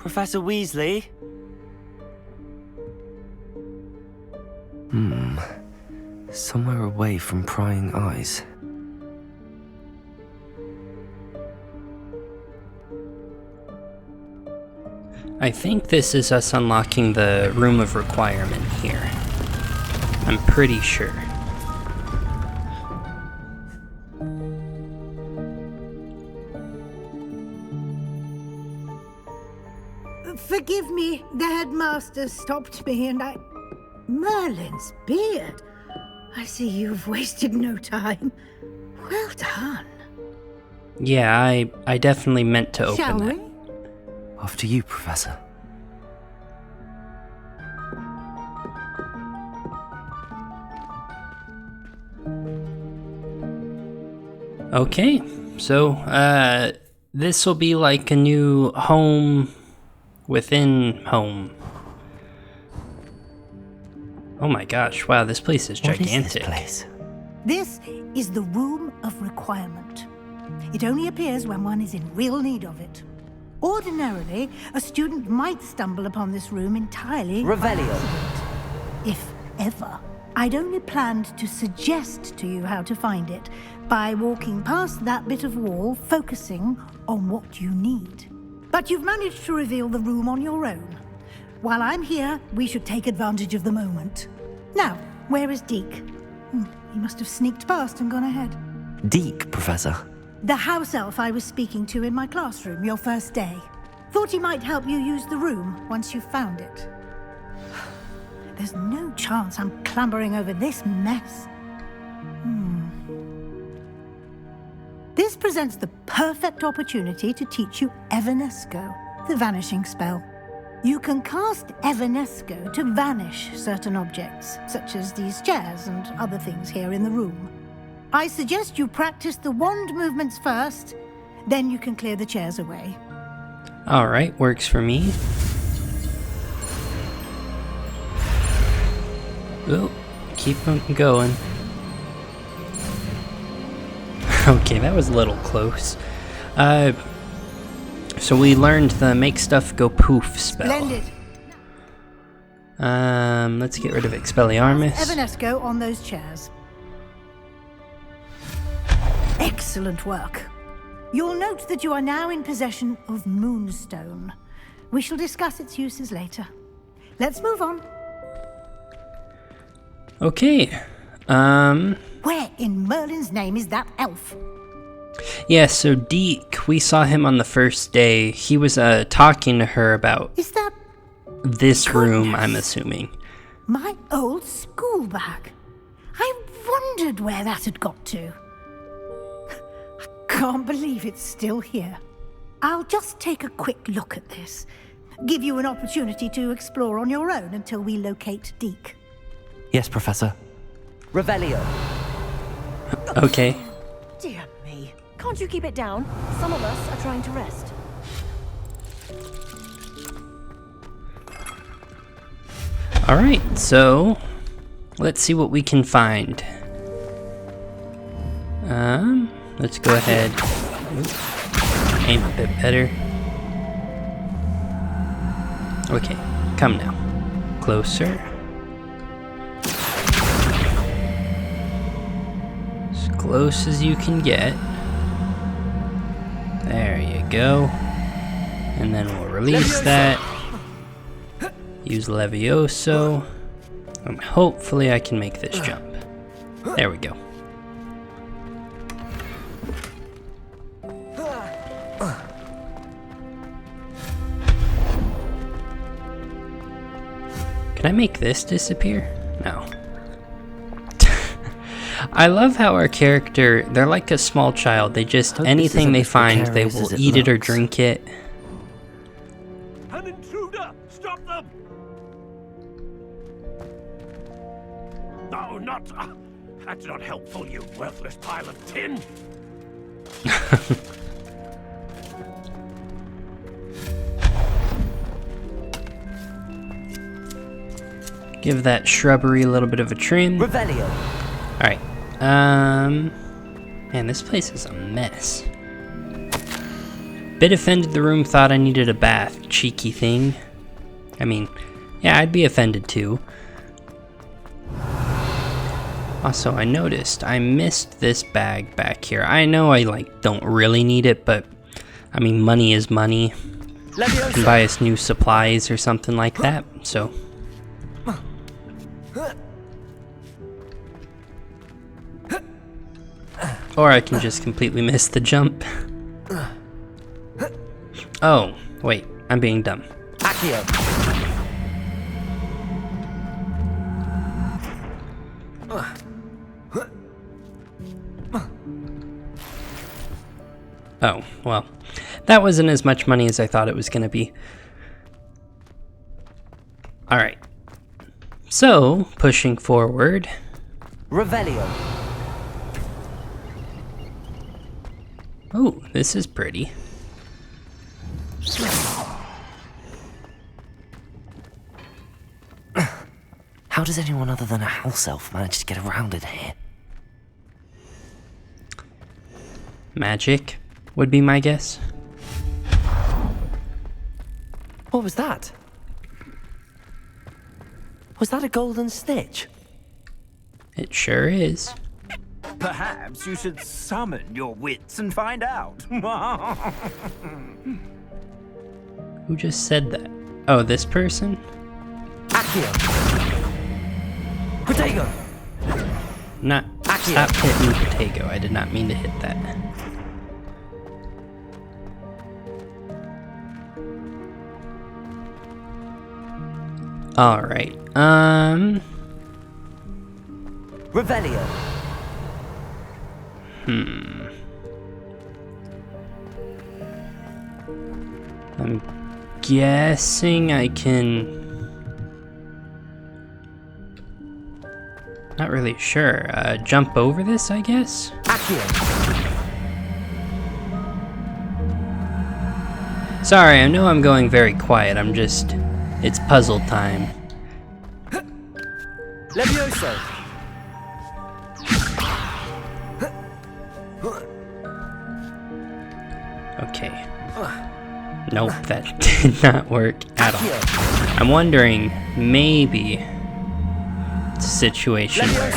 Professor Weasley? Somewhere away from prying eyes. I think this is us unlocking the room of requirement here. I'm pretty sure. Forgive me, the headmaster stopped me and I... Merlin's beard. I see you've wasted no time. Well done. Yeah, I definitely meant to open Shall that. we? After you, Professor. Okay, so, this will be like a new home within home. Oh my gosh, wow, this place is gigantic. What is this place? This is the Room of Requirement. It only appears when one is in real need of it. Ordinarily, a student might stumble upon this room entirely by Revelio. accident. If ever. I'd only planned to suggest to you how to find it by walking past that bit of wall, focusing on what you need. But you've managed to reveal the room on your own. While I'm here, we should take advantage of the moment. Now, where is Deke? He must have sneaked past and gone ahead. Deke, Professor. The house elf I was speaking to in my classroom your first day. Thought he might help you use the room once you found it. There's no chance I'm clambering over this mess. This presents the perfect opportunity to teach you Evanesco, the vanishing spell. You can cast Evanesco to vanish certain objects, such as these chairs and other things here in the room. I suggest you practice the wand movements first, then you can clear the chairs away. Alright, works for me. Oh, keep on going. Okay, that was a little close. So we learned the make stuff go poof spell. Splendid. Let's get rid of Expelliarmus. Evanesco on those chairs. Excellent work. You'll note that you are now in possession of Moonstone. We shall discuss its uses later. Let's move on. Okay. Where in Merlin's name is that elf? Yeah, so Deke, we saw him on the first day. He was talking to her about Is that this room, Goodness. I'm assuming. my old school bag? I wondered where that had got to. I can't believe it's still here. I'll just take a quick look at this. Give you an opportunity to explore on your own until we locate Deke. Yes, Professor. Revelio. Okay. Dear me. Can't you keep it down? Some of us are trying to rest. Alright, so let's see what we can find. Let's go ahead. Ooh, aim a bit better. Okay, come now. Closer. As close as you can get. There you go. And then we'll release that. Use Levioso. And hopefully I can make this jump. There we go. Can I make this disappear? No. I love how our character, they're like a small child. They just, Hope this anything isn't they as find, they precarious will as it eat it or looks. drink it. An intruder! Stop them! No, not... that's not helpful, you worthless pile of tin! Give that shrubbery a little bit of a trim. Revelio. Alright. Man, this place is a mess. Bit offended the room thought I needed a bath. Cheeky thing. I mean, yeah, I'd be offended too. Also, I noticed I missed this bag back here. I know I don't really need it, but I mean, money is money. You can buy us new supplies or something like that, so. Or I can just completely miss the jump. Oh, wait, I'm being dumb. Oh, well, that wasn't as much money as I thought it was going to be. Alright. So, pushing forward. Revelio. Oh, this is pretty. How does anyone other than a house elf manage to get around in here? Magic would be my guess. What was that? Was that a golden snitch? It sure is. Perhaps you should summon your wits and find out. Who just said that? Oh, this person? Potato. Not. Stop hitting Potato. I did not mean to hit that. Alright. Revelio. I'm guessing I can. Not really sure. Jump over this, I guess? Sorry, I know I'm going very quiet. I'm just. It's puzzle time. Levioso. Okay. Nope, that did not work at all. I'm wondering, maybe it's a situation where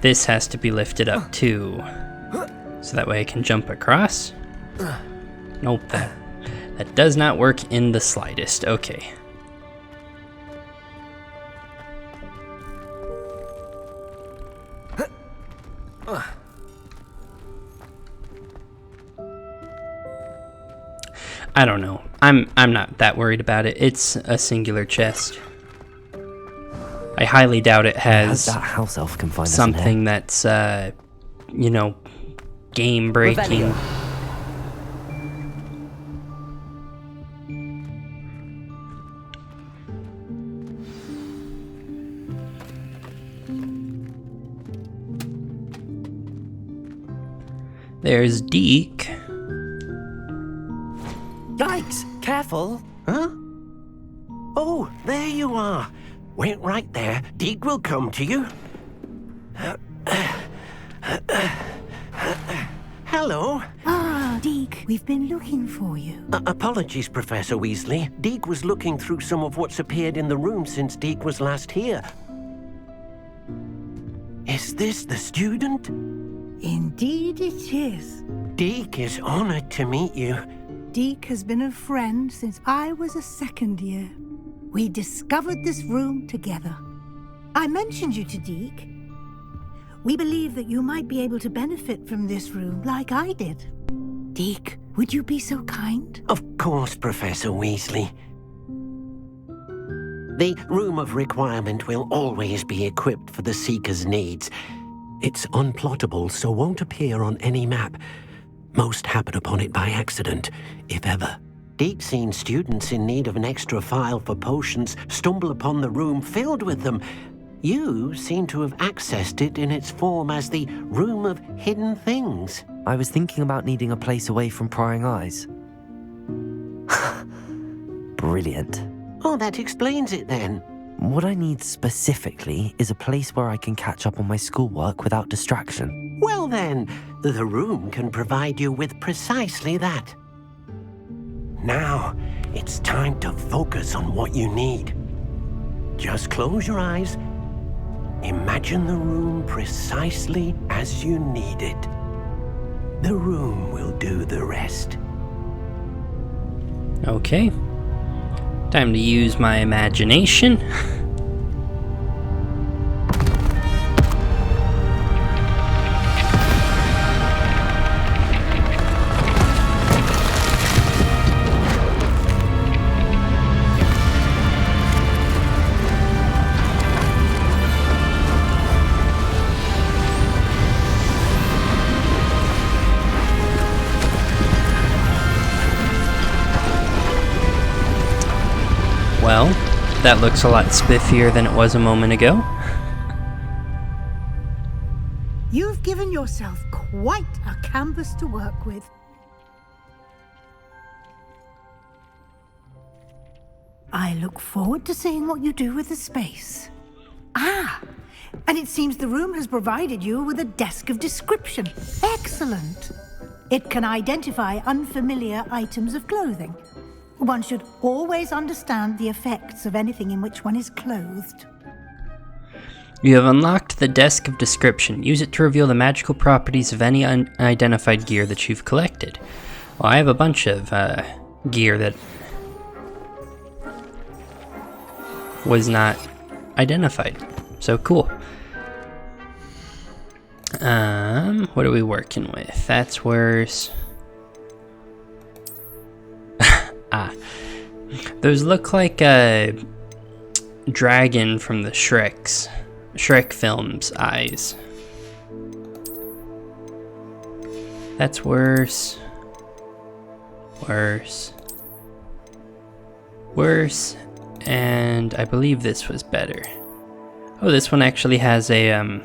this has to be lifted up too, so that way I can jump across. Nope, that does not work in the slightest. Okay. I don't know. I'm not that worried about it. It's a singular chest. I highly doubt it has that house elf can find us in here. something that's you know, game breaking. There's Deke. Yikes! Careful! Huh? Oh, there you are. Wait right there. Deke will come to you. Hello. Ah, Deke, we've been looking for you. Apologies, Professor Weasley. Deke was looking through some of what's appeared in the room since Deke was last here. Is this the student? Indeed it is. Deke is honored to meet you. Deke has been a friend since I was a second year. We discovered this room together. I mentioned you to Deke. We believe that you might be able to benefit from this room like I did. Deke, would you be so kind? Of course, Professor Weasley. The Room of Requirement will always be equipped for the Seeker's needs. It's unplottable, so won't appear on any map. Most happen upon it by accident, if ever. Deke's seen students in need of an extra file for potions stumble upon the room filled with them. You seem to have accessed it in its form as the Room of Hidden Things. I was thinking about needing a place away from prying eyes. Brilliant. Oh, that explains it then. What I need specifically is a place where I can catch up on my schoolwork without distraction. Well then, the room can provide you with precisely that. Now, it's time to focus on what you need. Just close your eyes. Imagine the room precisely as you need it. The room will do the rest. Okay. Time to use my imagination. Well, that looks a lot spiffier than it was a moment ago. You've given yourself quite a canvas to work with. I look forward to seeing what you do with the space. Ah, and it seems the room has provided you with a desk of description. Excellent. It can identify unfamiliar items of clothing. One should always understand the effects of anything in which one is clothed. You have unlocked the Desk of Description. Use it to reveal the magical properties of any unidentified gear that you've collected. Well, I have a bunch of gear that was not identified. So cool. What are we working with? That's worse. Those look like a dragon from the Shrek film's eyes. That's worse. Worse. Worse. And I believe this was better. Oh, this one actually has a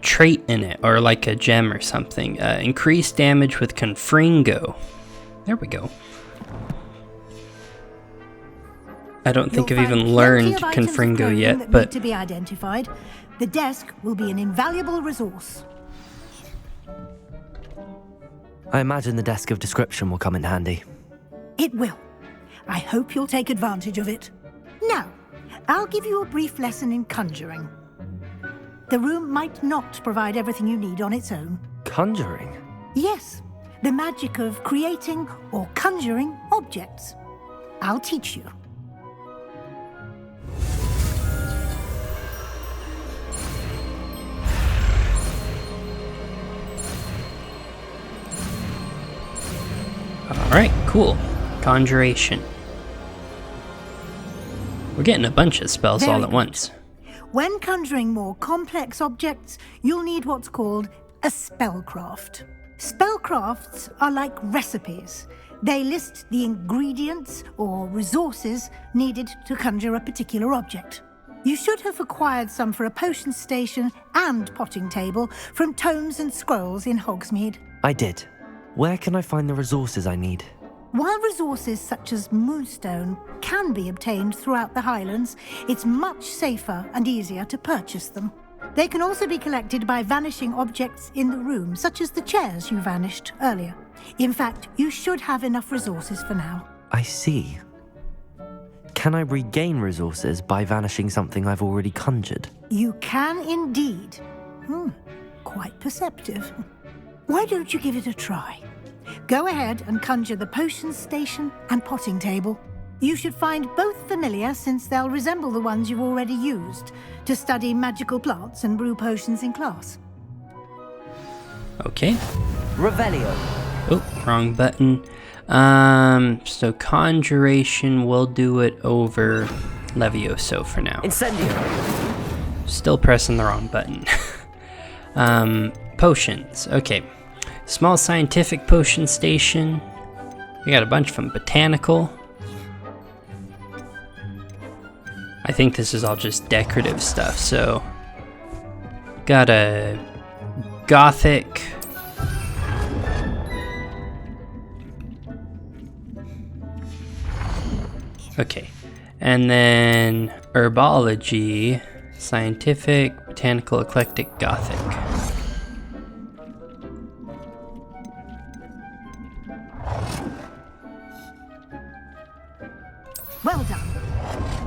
trait in it, or like a gem or something. Increased damage with Confringo. There we go. I don't think I've even learned Confringo yet, but need to be identified. The desk will be an invaluable resource. I imagine the Desk of Description will come in handy. It will. I hope you'll take advantage of it. Now, I'll give you a brief lesson in conjuring. The room might not provide everything you need on its own. Conjuring? Yes, the magic of creating or conjuring objects. I'll teach you. alright, cool. Conjuration. We're getting a bunch of spells all at once. When conjuring more complex objects, you'll need what's called a spellcraft. Spellcrafts are like recipes. They list the ingredients or resources needed to conjure a particular object. You should have acquired some for a potion station and potting table from tomes and scrolls in Hogsmeade. I did. Where can I find the resources I need? While resources such as moonstone can be obtained throughout the Highlands, it's much safer and easier to purchase them. They can also be collected by vanishing objects in the room, such as the chairs you vanished earlier. In fact, you should have enough resources for now. I see. Can I regain resources by vanishing something I've already conjured? You can indeed. Quite perceptive. Why don't you give it a try? Go ahead and conjure the potion station and potting table. You should find both familiar, since they'll resemble the ones you've already used to study magical plants and brew potions in class. Okay. Revelio. Oh, wrong button. So Conjuration, we'll do it over Levioso for now. Incendio. Still pressing the wrong button. Potions, okay. Small scientific potion station. We got a bunch from botanical. I think this is all just decorative stuff, so got a gothic. Okay, and then herbology, scientific, botanical, eclectic, gothic. Well done.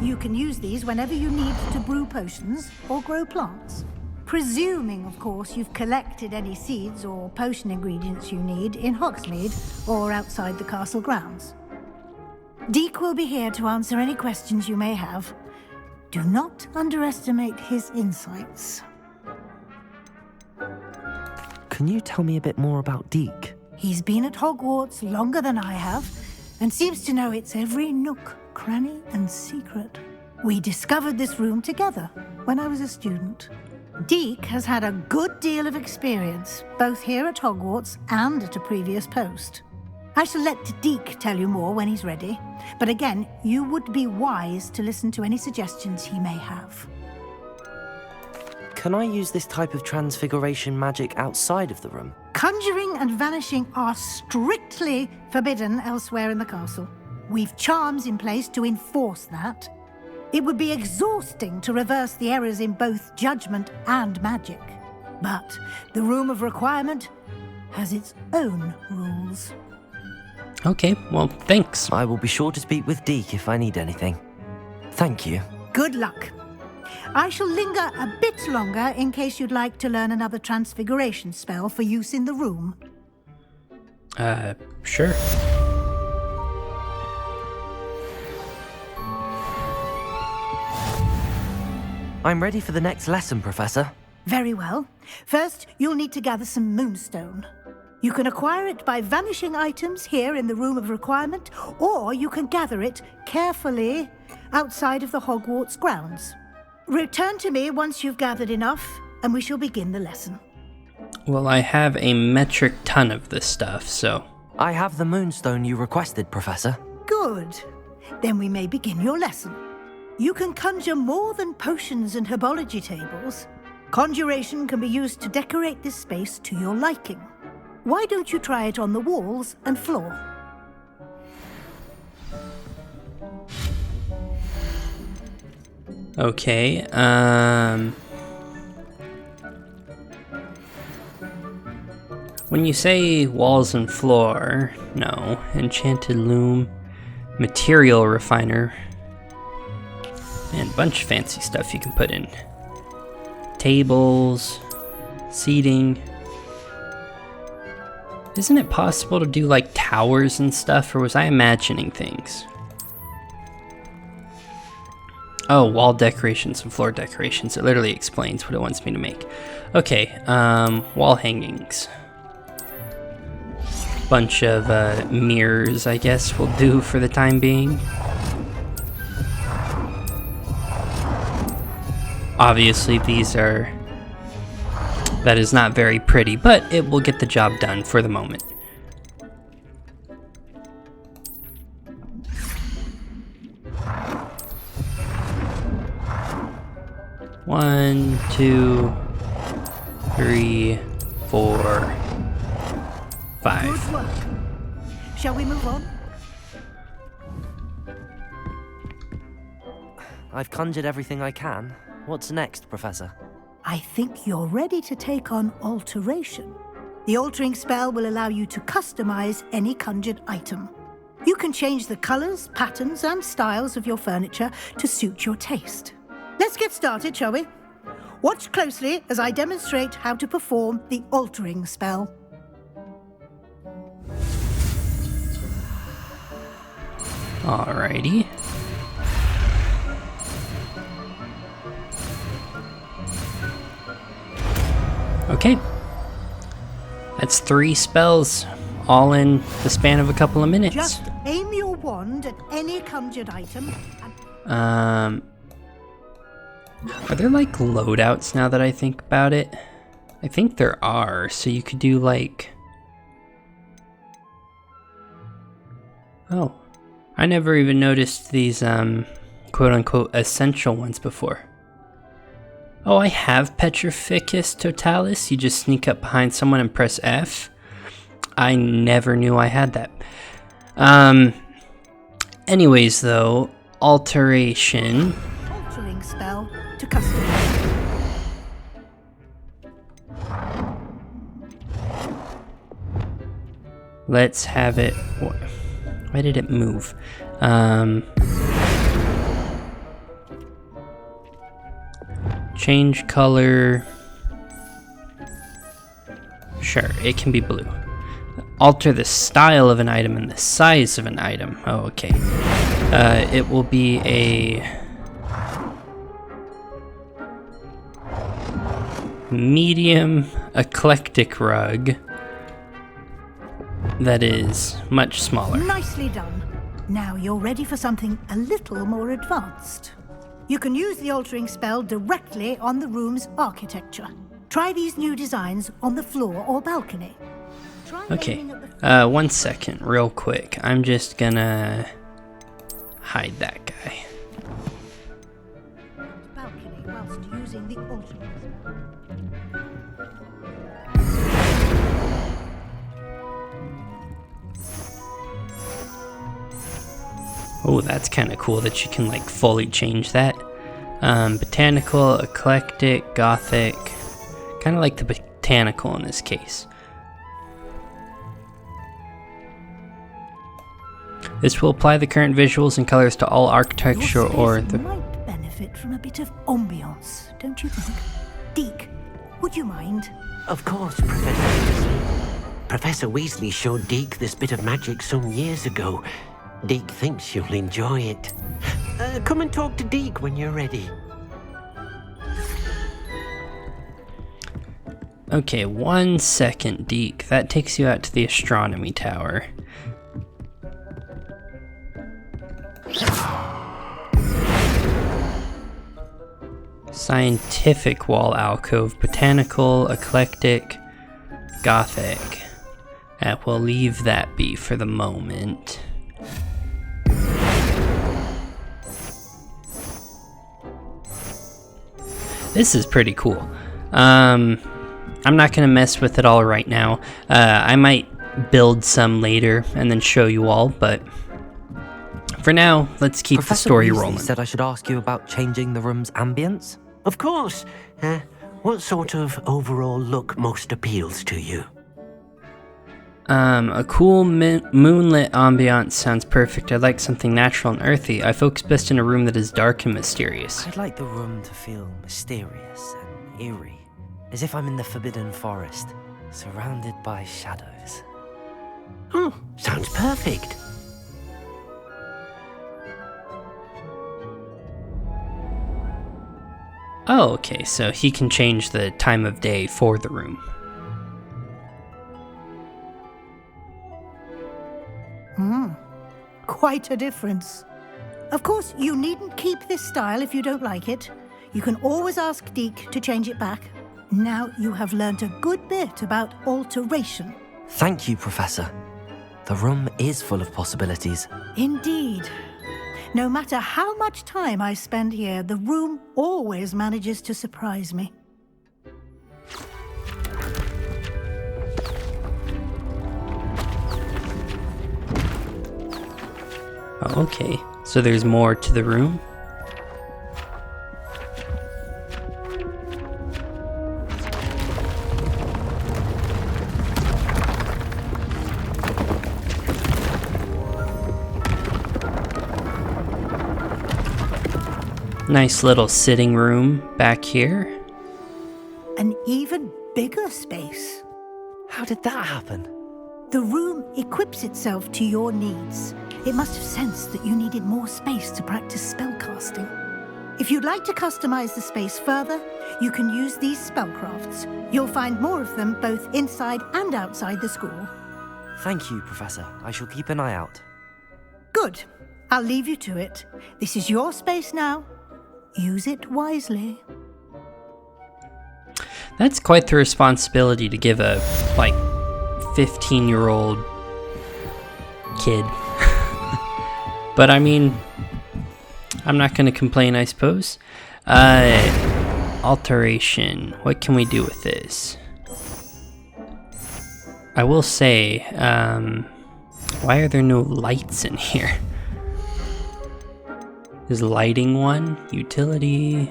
You can use these whenever you need to brew potions or grow plants. Presuming, of course, you've collected any seeds or potion ingredients you need in Hogsmeade or outside the castle grounds. Deek will be here to answer any questions you may have. Do not underestimate his insights. Can you tell me a bit more about Deek? He's been at Hogwarts longer than I have, and seems to know its every nook, cranny, and secret. We discovered this room together when I was a student. Deek has had a good deal of experience, both here at Hogwarts and at a previous post. I shall let Deek tell you more when he's ready, but again, you would be wise to listen to any suggestions he may have. Can I use this type of transfiguration magic outside of the room? Conjuring and vanishing are strictly forbidden elsewhere in the castle. We've charms in place to enforce that. It would be exhausting to reverse the errors in both judgment and magic. But the Room of Requirement has its own rules. Okay, well, thanks. I will be sure to speak with Deek if I need anything. Thank you. Good luck. I shall linger a bit longer in case you'd like to learn another transfiguration spell for use in the room. Sure. I'm ready for the next lesson, Professor. Very well. First, you'll need to gather some moonstone. You can acquire it by vanishing items here in the Room of Requirement, or you can gather it carefully outside of the Hogwarts grounds. Return to me once you've gathered enough, and we shall begin the lesson. Well, I have a metric ton of this stuff, so... I have the moonstone you requested, Professor. Good. Then we may begin your lesson. You can conjure more than potions and herbology tables. Conjuration can be used to decorate this space to your liking. Why don't you try it on the walls and floor? Okay, when you say walls and floor, no. Enchanted loom, material refiner, and a bunch of fancy stuff you can put in. Tables, seating. Isn't it possible to do like towers and stuff, or was I imagining things? Oh, wall decorations and floor decorations. It literally explains what it wants me to make. Okay, wall hangings. Bunch of mirrors, I guess, will do for the time being. Obviously, that is not very pretty, but it will get the job done for the moment. One, 2, 3, 4, 5. Good work. Shall we move on? I've conjured everything I can. What's next, Professor? I think you're ready to take on alteration. The altering spell will allow you to customize any conjured item. You can change the colors, patterns, and styles of your furniture to suit your taste. Let's get started, shall we? Watch closely as I demonstrate how to perform the altering spell. Alrighty. Okay. That's 3 spells, all in the span of a couple of minutes. Just aim your wand at any conjured item and... Are there like loadouts now that I think about it? I think there are, so you could do like... Oh, I never even noticed these quote-unquote essential ones before. Oh, I have Petrificus Totalis. You just sneak up behind someone and press F. I never knew I had that. Anyways though, alteration. altering spell to customize. Let's have it... Why did it move? Change color. Sure, it can be blue. Alter the style of an item and the size of an item. Oh, okay. It will be a medium eclectic rug that is much smaller. Nicely done. Now you're ready for something a little more advanced. You can use the altering spell directly on the room's architecture. Try these new designs on the floor or balcony. Try Okay, aiming at the 1 second, real quick. I'm just gonna hide that guy. balcony whilst using the altering spell. Oh, that's kind of cool that you can like fully change that. Botanical, eclectic, gothic. Kind of like the botanical in this case. This will apply the current visuals and colors to all architecture Your or space the... might benefit from a bit of ambiance, don't you think? Deke, would you mind? Of course, Professor Weasley. Professor Weasley showed Deke this bit of magic some years ago. Deke thinks you'll enjoy it. Come and talk to Deke when you're ready. Okay, 1 second, Deke. That takes you out to the astronomy tower. Scientific wall alcove, botanical, eclectic, gothic. We'll leave that be for the moment. This is pretty cool. I'm not gonna mess with it all right now. I might build some later and then show you all, but for now, let's keep Professor the story Weasley rolling. said I should ask you about changing the room's ambience. Of course. What sort of overall look most appeals to you? A cool moonlit ambiance sounds perfect. I'd like something natural and earthy. I focus best in a room that is dark and mysterious. I'd like the room to feel mysterious and eerie, as if I'm in the Forbidden Forest, surrounded by shadows. Oh, sounds perfect. Oh, okay, so he can change the time of day for the room. Quite a difference. Of course, you needn't keep this style if you don't like it. You can always ask Deke to change it back. Now you have learned a good bit about alteration. Thank you, Professor. The room is full of possibilities. Indeed. No matter how much time I spend here, the room always manages to surprise me. Oh, okay, so there's more to the room? Nice little sitting room back here. An even bigger space. How did that happen? The room equips itself to your needs. It must have sensed that you needed more space to practice spellcasting. If you'd like to customize the space further, you can use these spellcrafts. You'll find more of them both inside and outside the school. Thank you, Professor. I shall keep an eye out. Good. I'll leave you to it. This is your space now. Use it wisely. That's quite the responsibility to give a, 15-year-old kid. But I mean, I'm not going to complain, I suppose. Alteration. What can we do with this? I will say, why are there no lights in here? Is lighting one? Utility?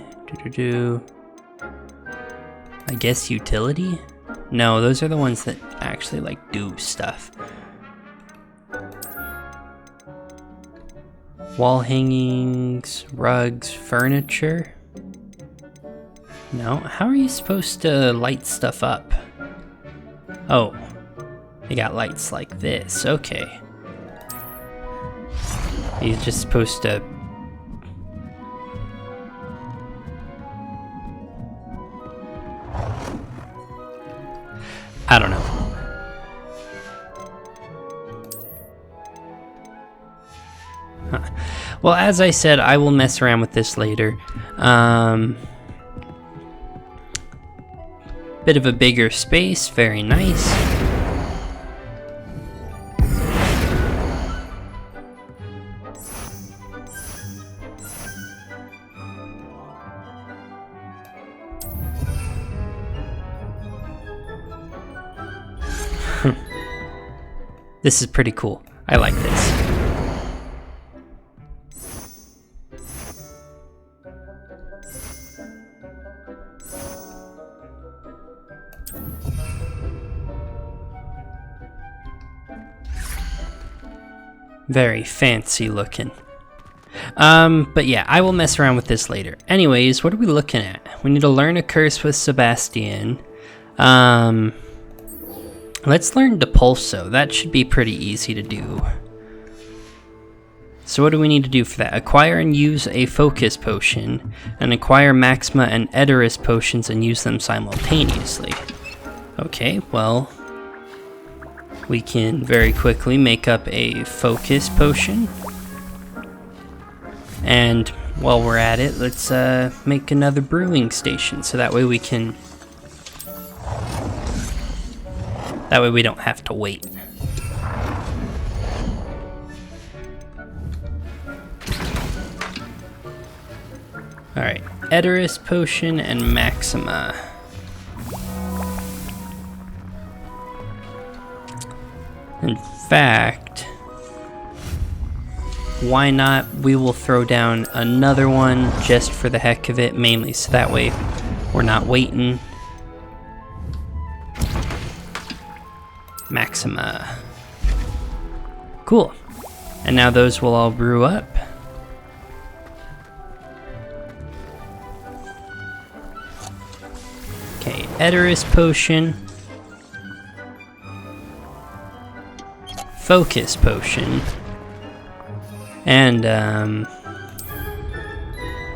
I guess utility? No, those are the ones that actually do stuff. Wall hangings, rugs, furniture. No, how are you supposed to light stuff up? Oh, you got lights like this, okay. You're just supposed to... I don't know. Huh. Well, as I said, I will mess around with this later. Bit of a bigger space, very nice. This is pretty cool. I like this. Very fancy looking. But yeah, I will mess around with this later. Anyways, what are we looking at? We need to learn a curse with Sebastian. Let's learn Depulso. That should be pretty easy to do. So what do we need to do for that? Acquire and use a focus potion, and acquire Maxima and Edoris potions and use them simultaneously. Okay, well, we can very quickly make up a focus potion. And while we're at it, let's make another brewing station, so that way we can... That way we don't have to wait. Alright, Edoris potion and Maxima. In fact, why not? We will throw down another one just for the heck of it, mainly so that way we're not waiting. Maxima. Cool. And now those will all brew up. Okay, Edoris potion. Focus potion. And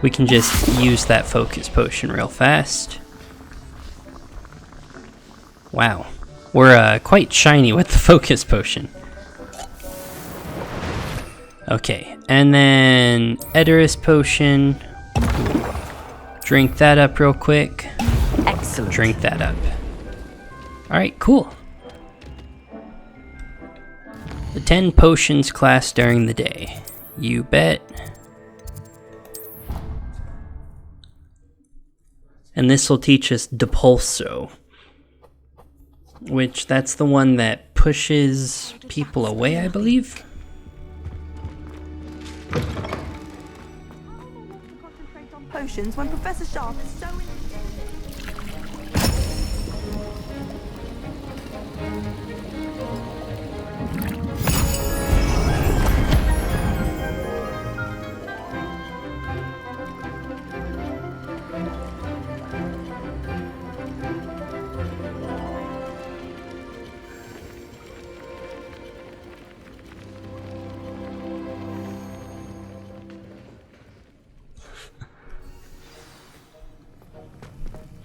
we can just use that focus potion real fast. Wow. We're quite shiny with the focus potion. Okay, and then Edoris potion. Drink that up real quick. Excellent. Drink that up. Alright, cool. The 10 potions class during the day. You bet. And this will teach us Depulso. Which, that's the one that pushes people away, I believe? Concentrate on potions when Professor Sharp is so...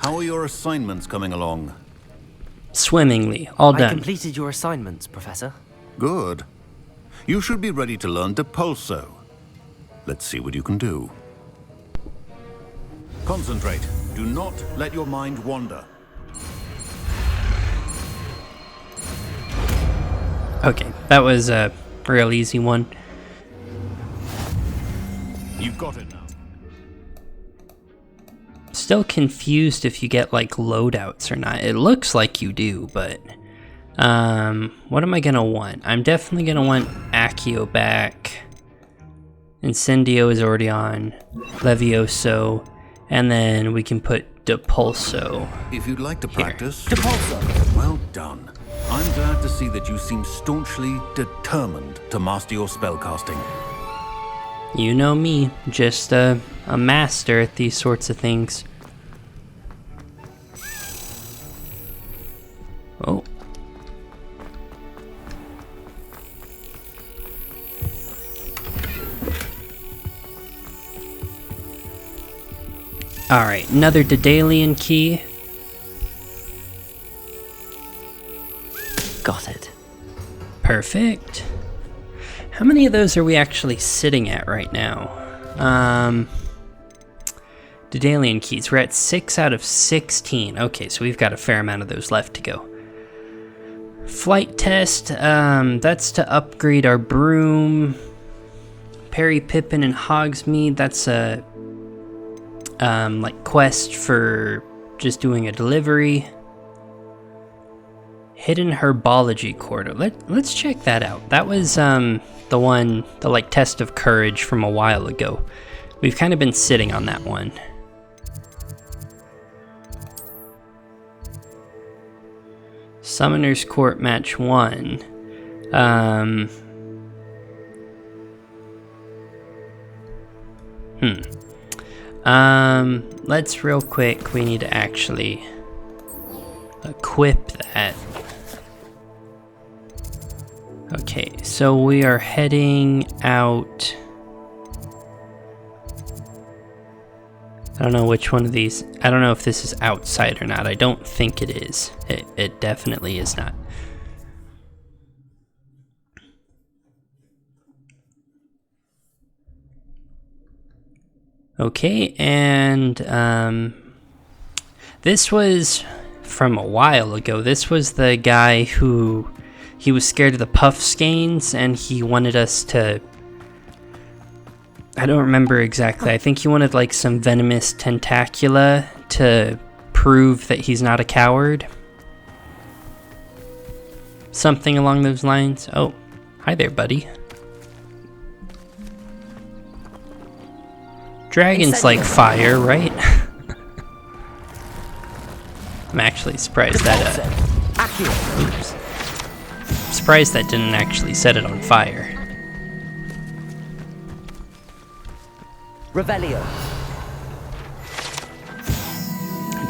How are your assignments coming along? Swimmingly. All I done. completed your assignments, Professor. Good. You should be ready to learn Depulso. Let's see what you can do. Concentrate. Do not let your mind wander. Okay, that was a real easy one. You've got it now. Still confused if you get like loadouts or not. It looks like you do, but what am I gonna want? I'm definitely gonna want Accio back. Incendio is already on. Levioso, and then we can put Depulso. If you'd like to practice, Depulso. well done. I'm glad to see that you seem staunchly determined to master your spellcasting. You know me, just a master at these sorts of things. Alright, another Daedalian key. Got it. Perfect. How many of those are we actually sitting at right now? Daedalian keys. We're at 6 out of 16. Okay, so we've got a fair amount of those left to go. Flight test. That's to upgrade our broom. Perry Pippin and Hogsmeade. That's a like quest for just doing a delivery. Hidden Herbology Corridor. Let's check that out. That was the like test of courage from a while ago. We've kind of been sitting on that one. Summoner's Court Match 1. Let's real quick, we need to actually equip that. Okay, so we are heading out. I don't know which one of these. I don't know if this is outside or not. I don't think it is. It definitely is not. Okay, and this was from a while ago. This was the guy who he was scared of the puff skeins, and he wanted us to. I don't remember exactly. I think he wanted like some venomous tentacula to prove that he's not a coward. Something along those lines. Oh, hi there, buddy. Dragons like fire, right? I'm actually surprised that oops. Surprised that didn't actually set it on fire. Revelio.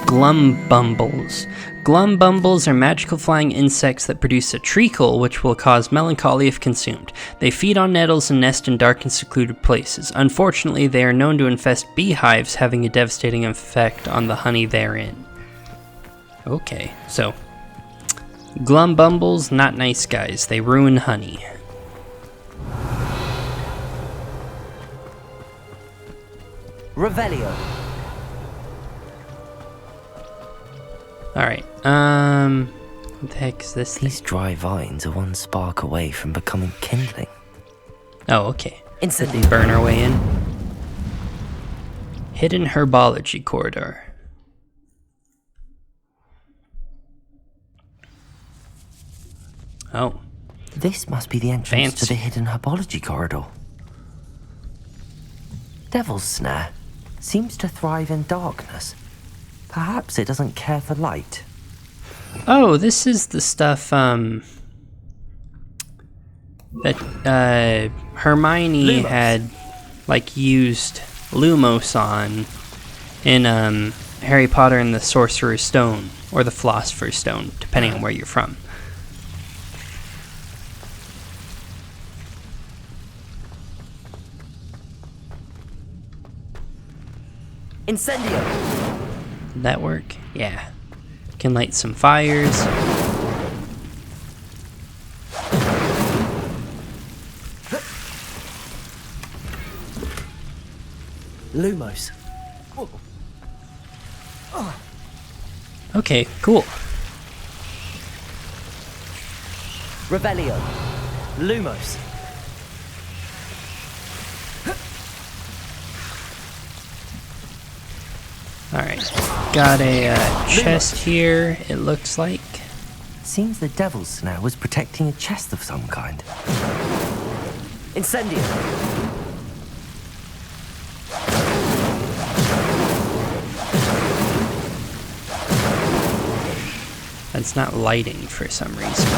Glumbumbles. Glumbumbles are magical flying insects that produce a treacle which will cause melancholy if consumed. They feed on nettles and nest in dark and secluded places. Unfortunately, they are known to infest beehives, having a devastating effect on the honey therein. Okay, so Glumbumbles, not nice guys. They ruin honey. Revelio. Alright, what the heck is this thing? These dry vines are one spark away from becoming kindling. Oh, okay. Instantly Burn our way in. Hidden Herbology Corridor. Oh. This must be the entrance to the Hidden Herbology Corridor. Devil's Snare seems to thrive in darkness. Perhaps it doesn't care for light. Oh, this is the stuff, that, Hermione had, like, used Lumos on in, Harry Potter and the Sorcerer's Stone, or the Philosopher's Stone, depending on where you're from. Incendio. Did that work? Yeah. Can light some fires. Lumos. Okay, cool. Revelio. Lumos. Alright. Got a chest here, it looks like. Seems the Devil's Snare was protecting a chest of some kind. Incendio. That's not lighting for some reason.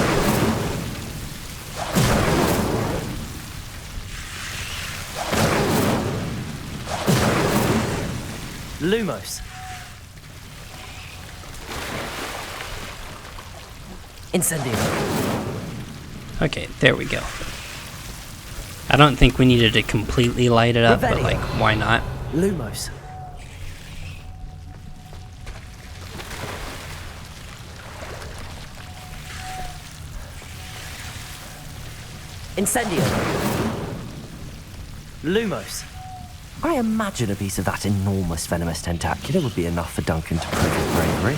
Lumos. Incendio. Okay, there we go. I don't think we needed to completely light it up, but like, why not? Lumos. Incendio. Lumos. I imagine a piece of that enormous venomous tentacular would be enough for Duncan to prove his bravery.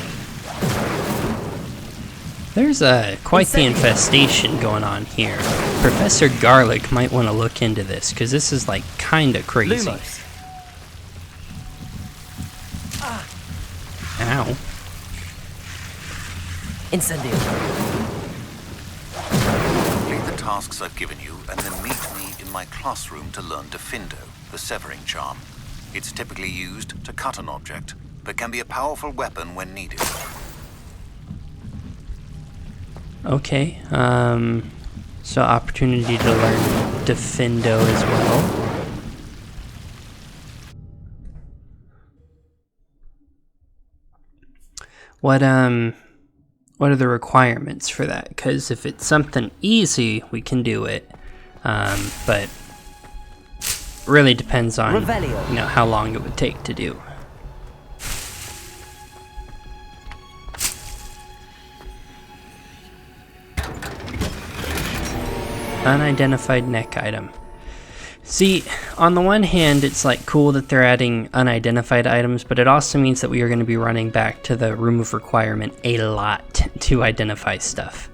There's quite the infestation going on here. Professor Garlic might want to look into this, because this is like kinda crazy. Lumos. Ow. Incendio. Complete the tasks I've given you, and then meet me in my classroom to learn Defindo, the severing charm. It's typically used to cut an object, but can be a powerful weapon when needed. Okay, so opportunity to learn Defindo as well. What are the requirements for that? Because if it's something easy, we can do it, but really depends on, you know, how long it would take to do. Unidentified neck item. See, on the one hand, it's like cool that they're adding unidentified items, but it also means that we are going to be running back to the room of requirement a lot to identify stuff.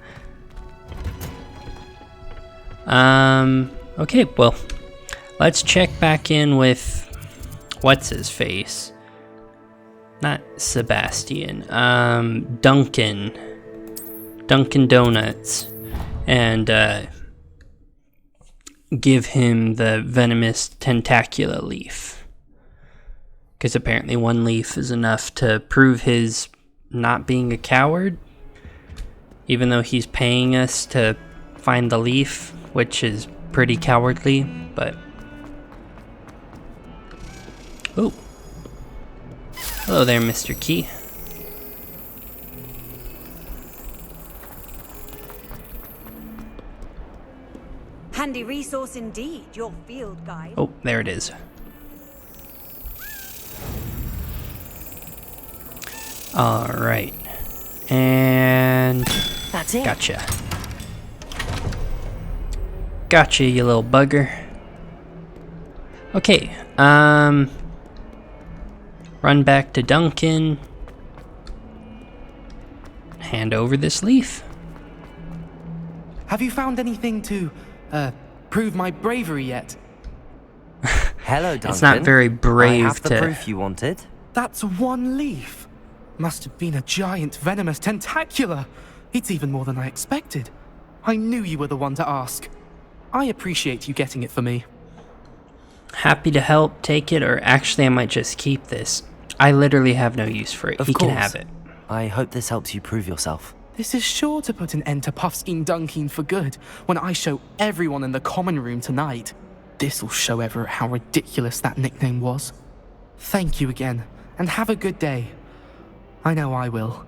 Okay, well, let's check back in with what's his face? Not Sebastian. Duncan Donuts, and give him the venomous tentacula leaf, because apparently one leaf is enough to prove his not being a coward, even though he's paying us to find the leaf, which is pretty cowardly. But oh, hello there, Mr. Key. Handy resource indeed, your field guide. Oh, there it is. Alright. And That's it. gotcha. Gotcha, you little bugger. Okay, run back to Duncan. Hand over this leaf. Have you found anything to, prove my bravery yet? Hello, Duncan. It's not very brave I have the to... proof you wanted. That's one leaf. Must have been a giant venomous tentacula. It's even more than I expected. I knew you were the one to ask. I appreciate you getting it for me. Happy to help. Take it, or actually I might just keep this. I literally have no use for it. Of He course. can have it. I hope this helps you prove yourself. This is sure to put an end to Puffskein Dunkin for good when I show everyone in the common room tonight. This'll show Everett how ridiculous that nickname was. Thank you again, and have a good day. I know I will.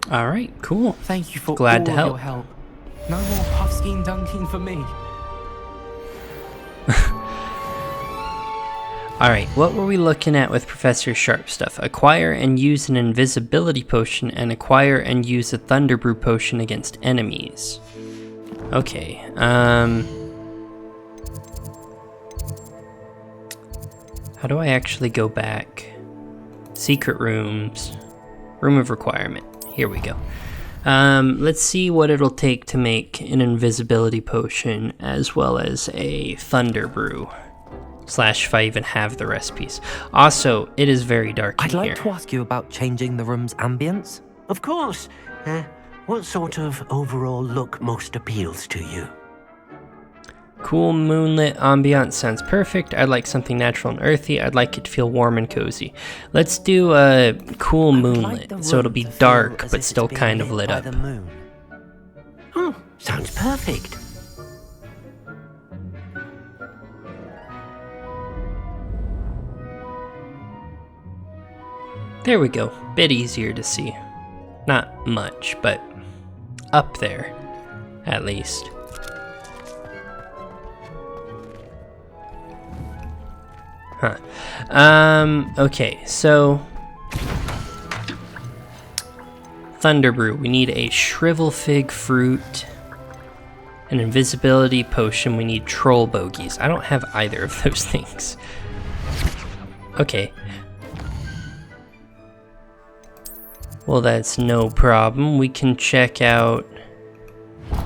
Alright, cool. Thank you for Glad all to of help. your help. No more Puffskein Dunkin for me. Alright, what were we looking at with Professor Sharp stuff? Acquire and use an invisibility potion, and acquire and use a Thunder Brew potion against enemies. Okay, how do I actually go back? Secret rooms. Room of requirement. Here we go. Let's see what it'll take to make an invisibility potion as well as a Thunder Brew. Slash if I even have the recipes. Also, it is very dark in I'd like here. to ask you about changing the room's ambience. Of course. What sort of overall look most appeals to you? Cool moonlit ambiance sounds perfect. I'd like something natural and earthy. I'd like it to feel warm and cozy. Let's do a cool moonlit, so it'll be dark but still kind of lit up. The moon. Oh, sounds perfect. There we go. Bit easier to see. Not much, but up there, at least. Huh. Okay, so Thunder Brew. We need a shrivel fig fruit An invisibility potion. We need troll bogies. I don't have either of those things. Okay. Well, that's no problem. We can check out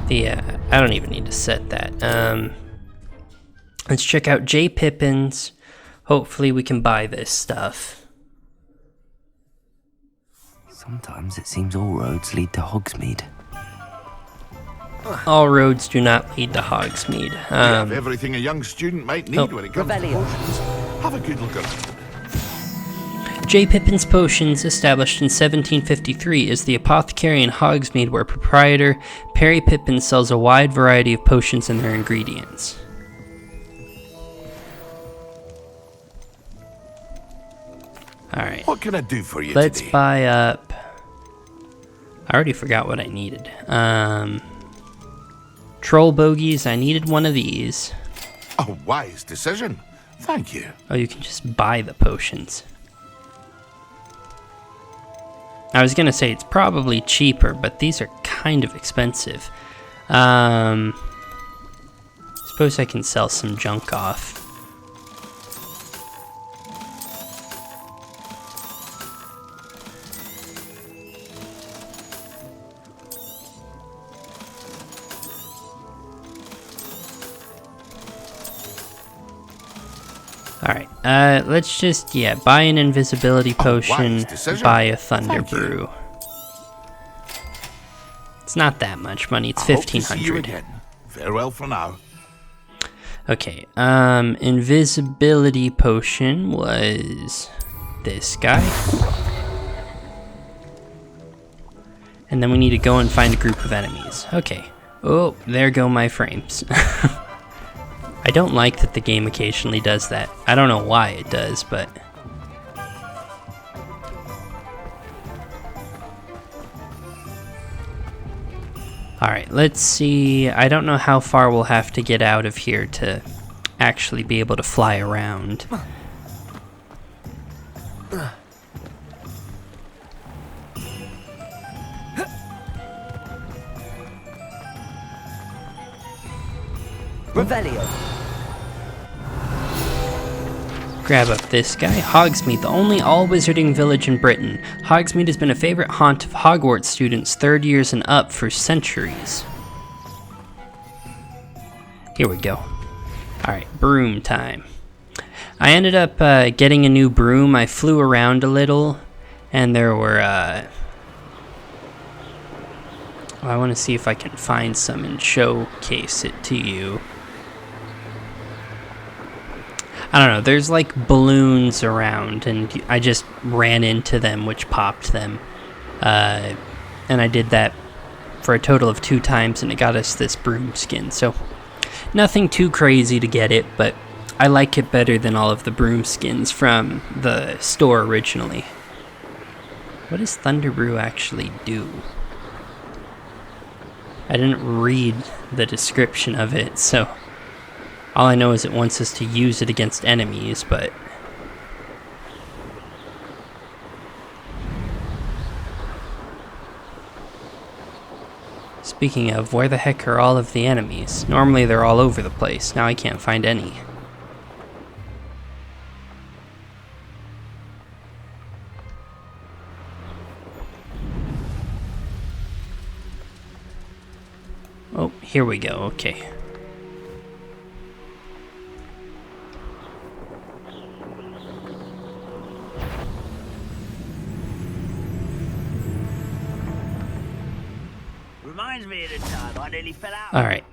the, I don't even need to set that. Let's check out J. Pippin's. Hopefully we can buy this stuff. Sometimes it seems all roads lead to Hogsmeade. All roads do not lead to Hogsmeade. We have everything a young student might need when it comes to potions. Have a good look around. J. Pippin's Potions, established in 1753, is the apothecary in Hogsmeade where proprietor Perry Pippin sells a wide variety of potions and their ingredients. Alright. What can I do for you Let's today? buy up... I already forgot what I needed. Troll bogies, I needed one of these. A wise decision. Thank you. Oh, you can just buy the potions. I was gonna say it's probably cheaper, but these are kind of expensive. Suppose I can sell some junk off. Alright, let's just, buy an invisibility potion, buy a thunder brew. It's not that much money, it's 1,500. Farewell for now. Okay, invisibility potion was this guy. And then we need to go and find a group of enemies. Okay. Oh, there go my frames. I don't like that the game occasionally does that. I don't know why it does, but... Alright, let's see. I don't know how far we'll have to get out of here to actually be able to fly around. Revelio. Grab up this guy. Hogsmeade, the only all-wizarding village in Britain. Hogsmeade has been a favorite haunt of Hogwarts students 3rd years and up for centuries. Here we go. Alright, broom time. I ended up getting a new broom. I flew around a little, and there were, I want to see if I can find some and showcase it to you. I don't know, there's like balloons around, and I just ran into them, which popped them. And I did that for a total of 2 times, and it got us this broom skin. So, nothing too crazy to get it, but I like it better than all of the broom skins from the store originally. What does Thunder Brew actually do? I didn't read the description of it, so... all I know is it wants us to use it against enemies, but... Speaking of, where the heck are all of the enemies? Normally they're all over the place. Now I can't find any. Oh, here we go. Okay. Alright.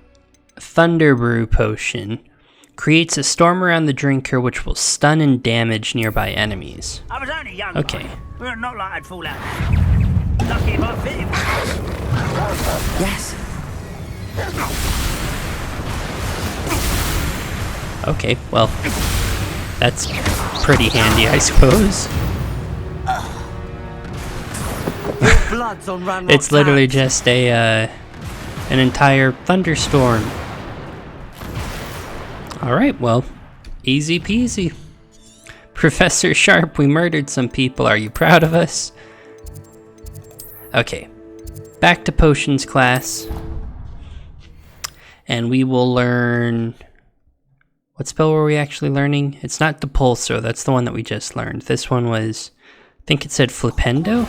Thunder Brew Potion creates a storm around the drinker which will stun and damage nearby enemies. I was only young. Okay. Well, not like I'd fall out. Lucky if I fit him. Yes. Okay, well, that's pretty handy, I suppose. Blood's on Ranrock's It's literally hands. just an entire thunderstorm. Alright, well, easy peasy. Professor Sharp, we murdered some people. Are you proud of us? Okay, back to potions class. and we will learn... What spell were we actually learning? It's not Depulso, that's the one that we just learned. This one was... I think it said Flipendo?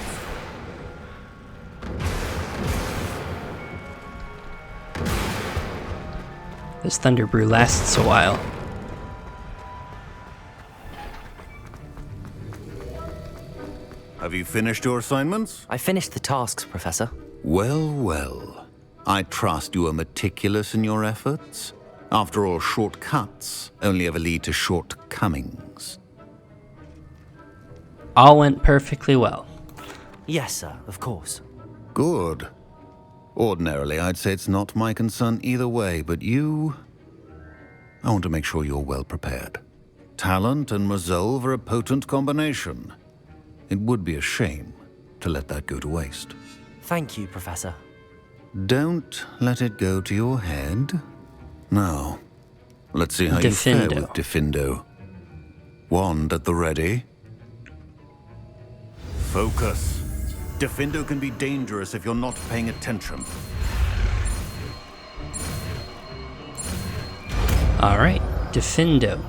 This Thunder Brew lasts a while. Have you finished your assignments? I finished the tasks, Professor. Well, well. I trust you are meticulous in your efforts. After all, shortcuts only ever lead to shortcomings. All went perfectly well. Yes, sir, of course. Good. Ordinarily, I'd say it's not my concern either way, but you... I want to make sure you're well prepared. Talent and resolve are a potent combination. It would be a shame to let that go to waste. Thank you, Professor. Don't let it go to your head. Now, let's see how you fare with Diffindo. Wand at the ready. Focus. Diffindo can be dangerous if you're not paying attention. Alright, Diffindo.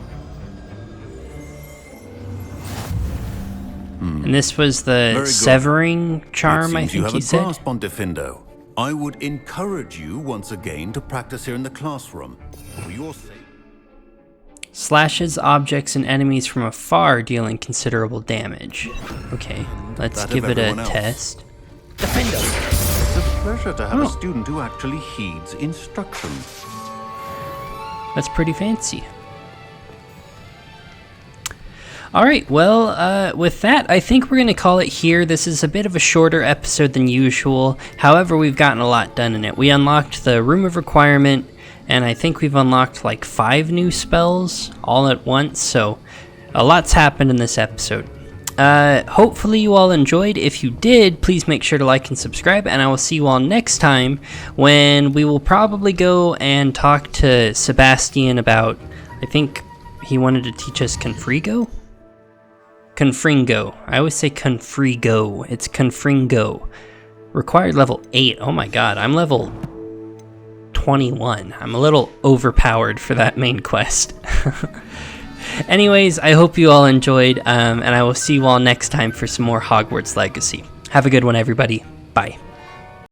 And this was the severing charm, I think he said? You have a grasp on Diffindo. I would encourage you once again to practice here in the classroom. For your sake. Slashes objects and enemies from afar, dealing considerable damage. Okay, let's give it a test. Diffindo! It's a pleasure to have a student who actually heeds instructions. That's pretty fancy. Alright, well, with that, I think we're going to call it here. This is a bit of a shorter episode than usual. However, we've gotten a lot done in it. We unlocked the Room of Requirement, and I think we've unlocked like 5 new spells all at once, so a lot's happened in this episode. Hopefully you all enjoyed. If you did, please make sure to like and subscribe, and I will see you all next time when we will probably go and talk to Sebastian about, I think he wanted to teach us Confringo? Confringo. I always say Confringo. It's Confringo. Required level 8. Oh my god, I'm level 21. I'm a little overpowered for that main quest. Anyways, I hope you all enjoyed, and I will see you all next time for some more Hogwarts Legacy. Have a good one, everybody. Bye.